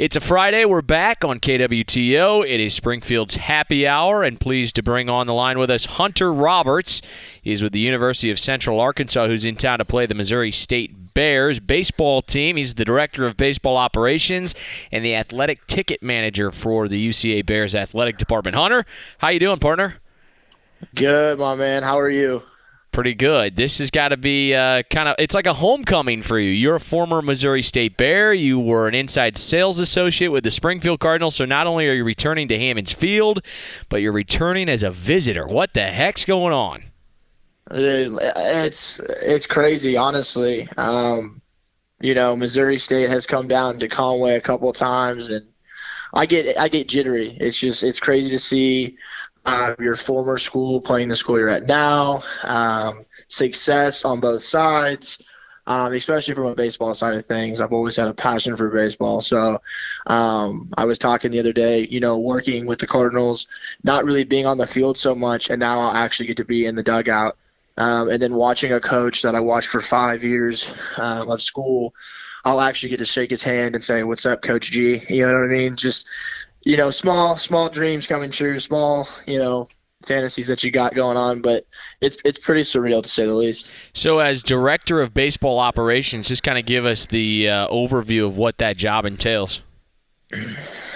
It's a Friday. We're back on KWTO. It is Springfield's happy hour, and pleased to bring on the line with us Hunter Roberts. He's with the University of Central Arkansas, who's in town to play the Missouri State Bears baseball team. He's the director of baseball operations and the athletic ticket manager for the UCA Bears athletic department. Hunter, how you doing, partner? Good, my man. How are you? Pretty good. This has got to be it's like a homecoming for you. You're a former Missouri State Bear. You were an inside sales associate with the Springfield Cardinals, so not only are you returning to Hammons Field, but you're returning as a visitor. What the heck's going on? It's crazy, honestly. Missouri State has come down to Conway a couple of times, and I get jittery. It's crazy to see your former school playing the school you're at now, success on both sides, especially from a baseball side of things. I've always had a passion for baseball. So I was talking the other day, working with the Cardinals, not really being on the field so much, and now I'll actually get to be in the dugout. And then watching a coach that I watched for 5 years of school, I'll actually get to shake his hand and say, "What's up, Coach G?" You know what I mean? Just small dreams coming true, small, fantasies that you got going on, but it's pretty surreal to say the least. So as director of baseball operations, just kind of give us the overview of what that job entails.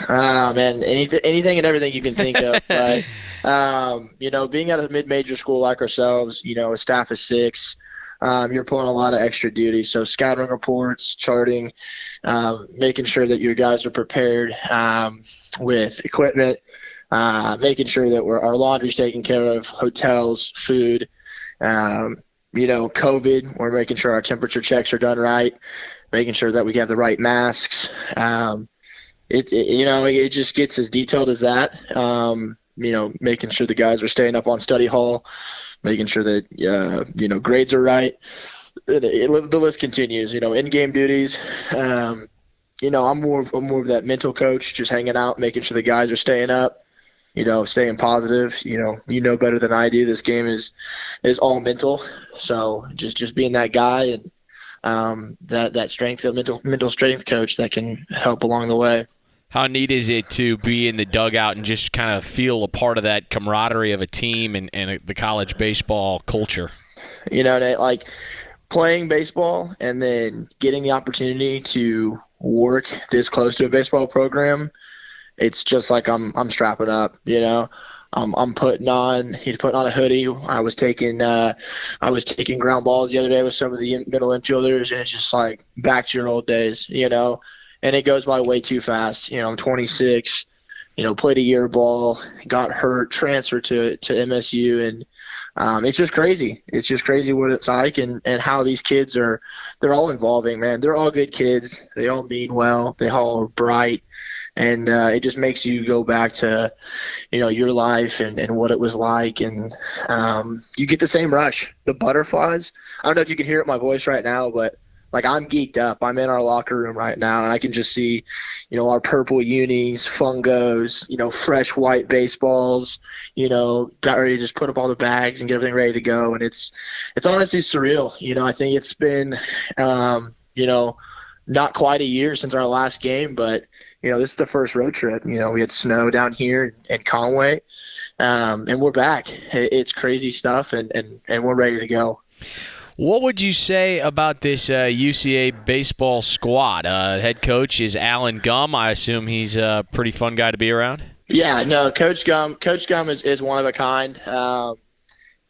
Man, anything and everything you can think of. But, being at a mid-major school like ourselves, a staff of 6, you're pulling a lot of extra duty. So scouting reports, charting, making sure that your guys are prepared with equipment, making sure that our laundry's taken care of, hotels, food, COVID, we're making sure our temperature checks are done right, making sure that we have the right masks. It just gets as detailed as that. Making sure the guys are staying up on study hall, making sure that, grades are right. The list continues, in-game duties. I'm more of that mental coach, just hanging out, making sure the guys are staying up, staying positive. You know better than I do. This game is all mental. So just being that guy and that strength, mental strength coach that can help along the way. How neat is it to be in the dugout and just kind of feel a part of that camaraderie of a team and the college baseball culture? Like playing baseball and then getting the opportunity to work this close to a baseball program, it's just like I'm strapping up. I'm putting on a hoodie. I was taking ground balls the other day with some of the middle infielders, and it's just like back to your old days. And it goes by way too fast. I'm 26, played a year ball, got hurt, transferred to MSU, and it's just crazy. It's just crazy what it's like and how these kids they're all involving, man. They're all good kids. They all mean well. They all are bright. And it just makes you go back to, your life and what it was like. And you get the same rush. The butterflies. I don't know if you can hear it in my voice right now, but I'm geeked up. I'm in our locker room right now, and I can just see, our purple unis, fungos, fresh white baseballs, got ready to just put up all the bags and get everything ready to go. And it's honestly surreal. I think it's been, not quite a year since our last game, but, this is the first road trip. We had snow down here in Conway, and we're back. It's crazy stuff, and we're ready to go. What would you say about this UCA baseball squad? Head coach is Alan Gum. I assume he's a pretty fun guy to be around. Yeah, no, Coach Gum is one of a kind.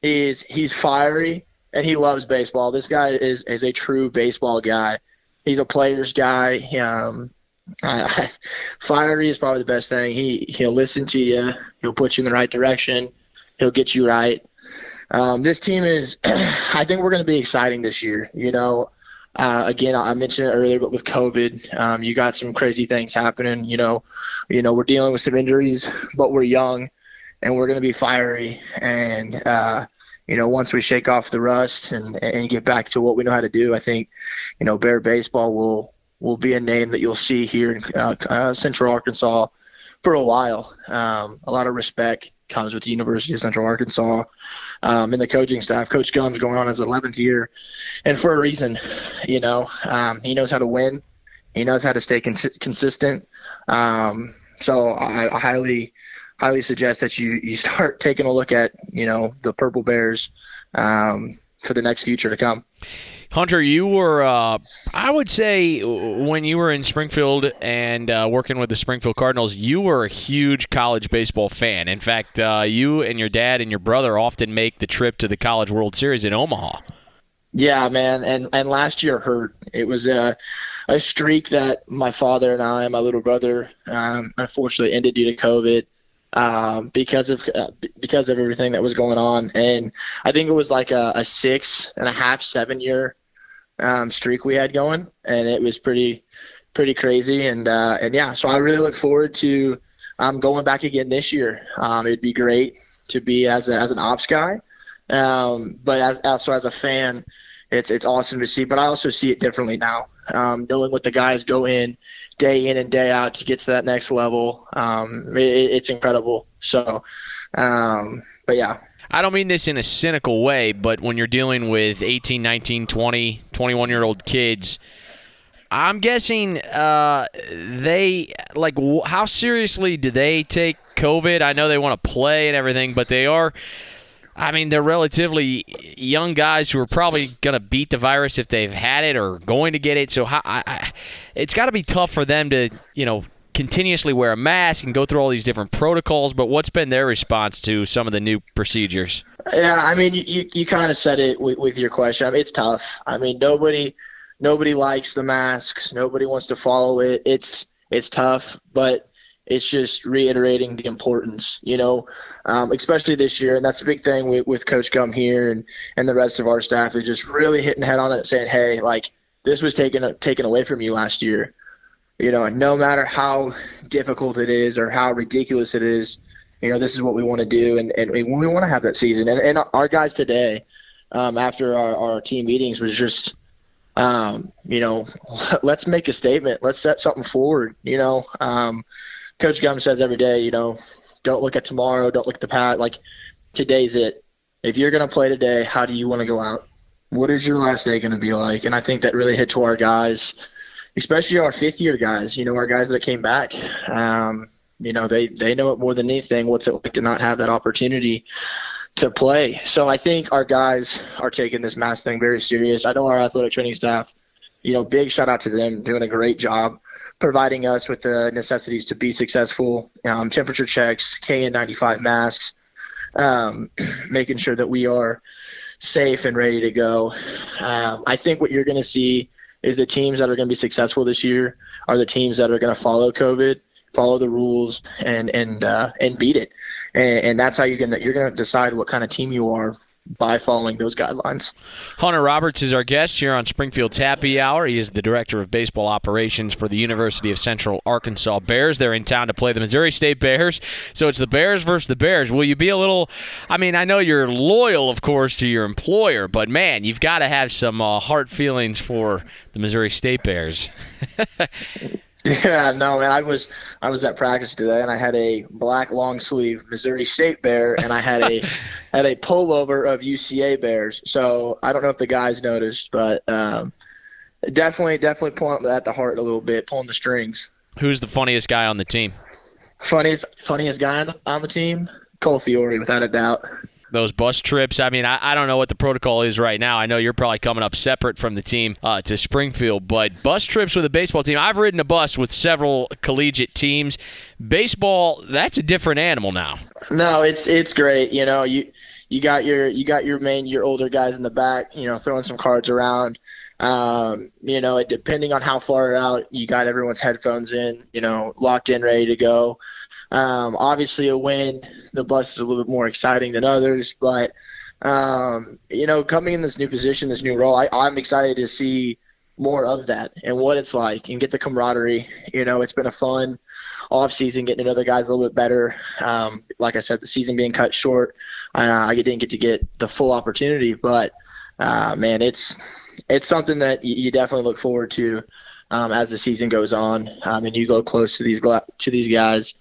He's fiery and he loves baseball. This guy is a true baseball guy. He's a player's guy. Fiery is probably the best thing. He'll listen to you. He'll put you in the right direction. He'll get you right. This team is, I think we're going to be exciting this year. Again, I mentioned it earlier, but with COVID, you got some crazy things happening. We're dealing with some injuries, but we're young and we're going to be fiery. And, once we shake off the rust and get back to what we know how to do, I think, Bear baseball will be a name that you'll see here in Central Arkansas for a while. A lot of respect comes with the University of Central Arkansas and the coaching staff. Coach Gum's going on his 11th year, and for a reason. He knows how to win. He knows how to stay consistent. So I highly suggest that you start taking a look at, the Purple Bears for the next future to come. Hunter, you were, I would say, when you were in Springfield and working with the Springfield Cardinals, you were a huge college baseball fan. In fact, you and your dad and your brother often make the trip to the College World Series in Omaha. Yeah, man, and last year hurt. It was a streak that my father and my little brother, unfortunately ended due to COVID. Because of everything that was going on, and I think it was like a 6.5, 7 year streak we had going, and it was pretty crazy. And yeah, so I really look forward to going back again this year. It'd be great to be as an ops guy, but as a fan, it's awesome to see. But I also see it differently now. Knowing what the guys go in and day out to get to that next level, it's incredible. So, but yeah. I don't mean this in a cynical way, but when you're dealing with 18, 19, 20, 21-year-old kids, I'm guessing how seriously do they take COVID? I know they want to play and everything, but they're relatively young guys who are probably going to beat the virus if they've had it or going to get it. So it's got to be tough for them to, continuously wear a mask and go through all these different protocols. But what's been their response to some of the new procedures? Yeah, you kind of said it with your question. It's tough. Nobody likes the masks. Nobody wants to follow it. It's tough, but it's just reiterating the importance, especially this year. And that's a big thing with Coach Gum here and the rest of our staff is just really hitting head on it, saying, hey, like, this was taken away from you last year. No matter how difficult it is or how ridiculous it is, this is what we want to do. And we want to have that season. And our guys today, after our team meetings, was just, let's make a statement. Let's set something forward, Coach Gum says every day, don't look at tomorrow, don't look at the past. Like, today's it. If you're going to play today, how do you want to go out? What is your last day going to be like? And I think that really hit to our guys, especially our fifth-year guys, our guys that came back. They know it more than anything, what's it like to not have that opportunity to play. So I think our guys are taking this mask thing very serious. I know our athletic training staff, big shout out to them, doing a great job providing us with the necessities to be successful, temperature checks, KN95 masks, making sure that we are safe and ready to go. I think what you're going to see is the teams that are going to be successful this year are the teams that are going to follow COVID, follow the rules, and beat it. And that's how you're going to decide what kind of team you are by following those guidelines. Hunter Roberts is our guest here on Springfield's Happy Hour. He is the Director of Baseball Operations for the University of Central Arkansas Bears. They're in town to play the Missouri State Bears, so it's the Bears versus the Bears. Will you be a little – I know you're loyal, of course, to your employer, but, man, you've got to have some heart feelings for the Missouri State Bears. Yeah, no, man. I was at practice today, and I had a black long sleeve Missouri State Bear, and I had a pullover of UCA Bears. So I don't know if the guys noticed, but definitely pulling at the heart a little bit, pulling the strings. Who's the funniest guy on the team? Funniest guy on the team? Cole Fiore, without a doubt. Those bus trips, I don't know what the protocol is right now. I know you're probably coming up separate from the team to Springfield, but bus trips with a baseball team, I've ridden a bus with several collegiate teams. Baseball, that's a different animal now. No, it's great. You got your older guys in the back, throwing some cards around. Depending on how far out, you got everyone's headphones in, locked in, ready to go. Obviously a win, the bus is a little bit more exciting than others, but, coming in this new position, this new role, I'm excited to see more of that and what it's like and get the camaraderie. It's been a fun off season, getting to know the guys a little bit better. Like I said, the season being cut short, I didn't get to get the full opportunity, but, man, it's something that you definitely look forward to, as the season goes on, and you go close to these guys.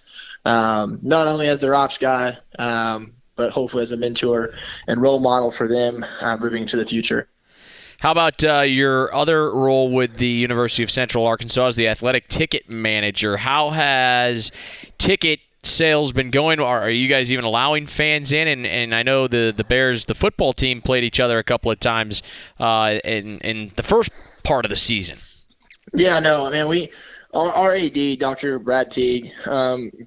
Not only as their ops guy, but hopefully as a mentor and role model for them moving into the future. How about your other role with the University of Central Arkansas as the athletic ticket manager? How has ticket sales been going? Are you guys even allowing fans in? And I know the Bears, the football team, played each other a couple of times in the first part of the season. Yeah, no, I mean, our AD, Dr. Brad Teague,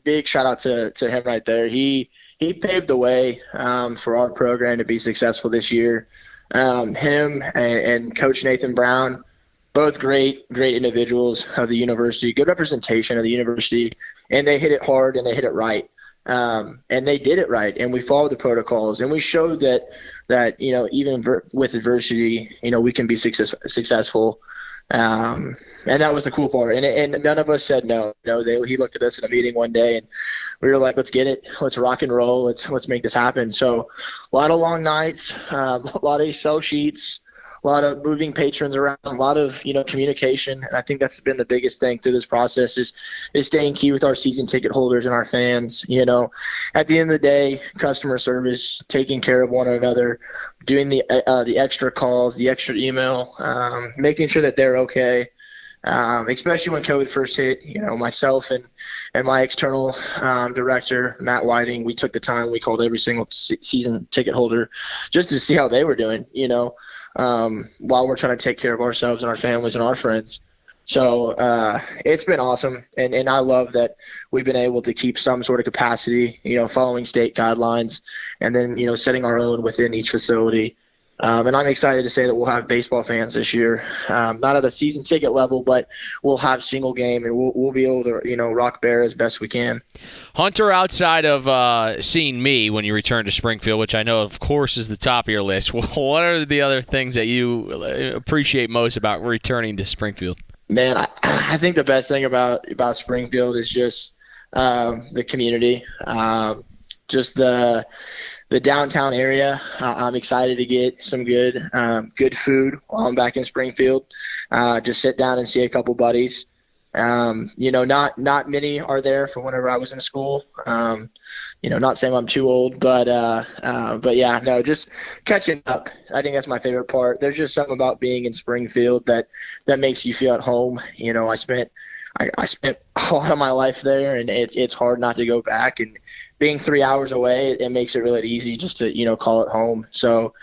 big shout out to him right there. He paved the way for our program to be successful this year. Him and Coach Nathan Brown, both great individuals of the university, good representation of the university, and they hit it hard and they hit it right. And they did it right, and we followed the protocols, and we showed that even with adversity, we can be successful. And that was the cool part. And none of us said no. He looked at us in a meeting one day, and we were like, let's get it. Let's rock and roll. Let's make this happen. So a lot of long nights, a lot of Excel sheets, a lot of moving patrons around, a lot of, communication. And I think that's been the biggest thing through this process is staying key with our season ticket holders and our fans. At the end of the day, customer service, taking care of one another, doing the extra calls, the extra email, making sure that they're okay. Especially when COVID first hit, myself and my external director, Matt Whiting, we took the time. We called every single season ticket holder just to see how they were doing, while we're trying to take care of ourselves and our families and our friends. So it's been awesome, and I love that we've been able to keep some sort of capacity, following state guidelines, and then, setting our own within each facility. And I'm excited to say that we'll have baseball fans this year, not at a season ticket level, but we'll have single game, and we'll be able to, rock Bear as best we can. Hunter, outside of seeing me when you return to Springfield, which I know, of course, is the top of your list, what are the other things that you appreciate most about returning to Springfield? Man, I think the best thing about Springfield is just the community, just the downtown area. I'm excited to get some good food while I'm back in Springfield. Just sit down and see a couple buddies. Not many are there from whenever I was in school. Not saying I'm too old, but yeah, no, just catching up. I think that's my favorite part. There's just something about being in Springfield that makes you feel at home. I spent a lot of my life there, and it's hard not to go back. And being 3 hours away, it makes it really easy just to call it home. So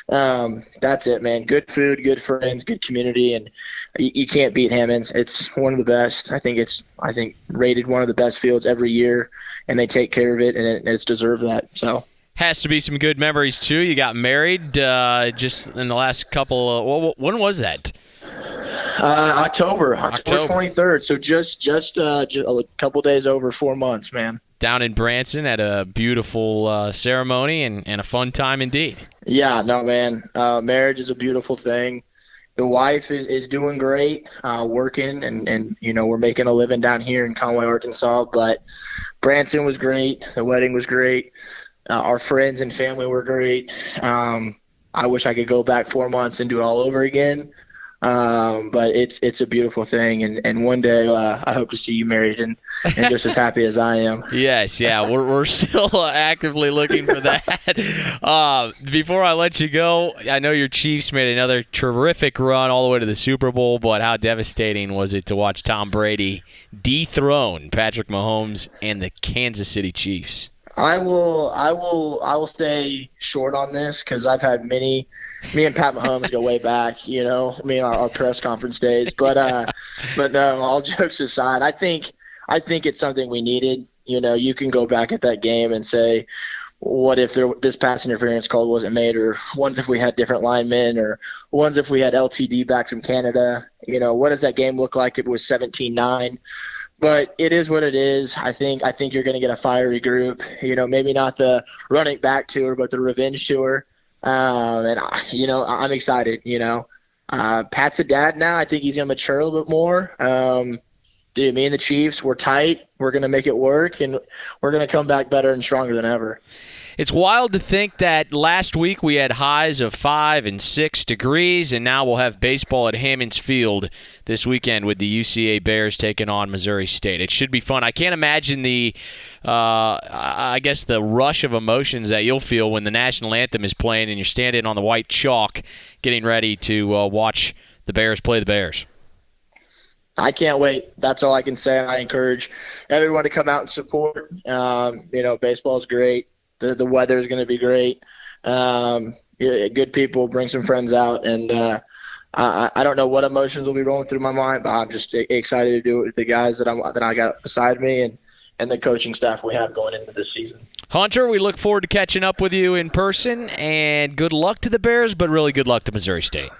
that's it, man. Good food, good friends, good community, and you can't beat Hammonds. It's one of the best. I think rated one of the best fields every year, and they take care of it, and it's deserved that. So. Has to be some good memories too. You got married just in the last couple. When was that? October 23rd. So just a couple days over 4 months, man. Down in Branson at a beautiful ceremony and a fun time indeed. Yeah, no, man. Marriage is a beautiful thing. The wife is doing great, working, and we're making a living down here in Conway, Arkansas. But Branson was great. The wedding was great. Our friends and family were great. I wish I could go back 4 months and do it all over again. But it's a beautiful thing, and one day I hope to see you married and just as happy as I am. Yes, yeah, we're still actively looking for that. Before I let you go, I know your Chiefs made another terrific run all the way to the Super Bowl, but how devastating was it to watch Tom Brady dethrone Patrick Mahomes and the Kansas City Chiefs? I will stay short on this because I've had me and Pat Mahomes go way back, me and our press conference days. But no, all jokes aside, I think it's something we needed. You can go back at that game and say, what if this pass interference call wasn't made, or ones if we had different linemen, or ones if we had LTD back from Canada. What does that game look like if it was 17-9? But it is what it is. I think you're going to get a fiery group. Maybe not the running back tour, but the revenge tour. And I'm excited. Pat's a dad now. I think he's going to mature a little bit more. dude, me and the Chiefs, we're tight. We're going to make it work, and we're going to come back better and stronger than ever. It's wild to think that last week we had highs of 5 and 6 degrees, and now we'll have baseball at Hammons Field this weekend with the UCA Bears taking on Missouri State. It should be fun. I can't imagine the rush of emotions that you'll feel when the national anthem is playing and you're standing on the white chalk getting ready to watch the Bears play the Bears. I can't wait. That's all I can say. I encourage everyone to come out and support. Baseball is great. The weather is going to be great. Good people, bring some friends out. And I don't know what emotions will be rolling through my mind, but I'm just excited to do it with the guys that I got beside me and the coaching staff we have going into this season. Hunter, we look forward to catching up with you in person, and good luck to the Bears, but really good luck to Missouri State.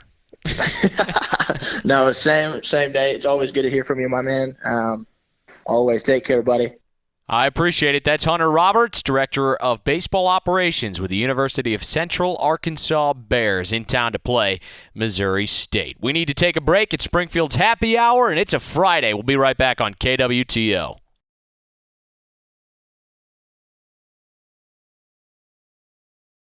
No, same day. It's always good to hear from you, my man. Always. Take care, buddy. I appreciate it. That's Hunter Roberts, Director of Baseball Operations with the University of Central Arkansas Bears, in town to play Missouri State. We need to take a break at Springfield's Happy Hour, and it's a Friday. We'll be right back on KWTO.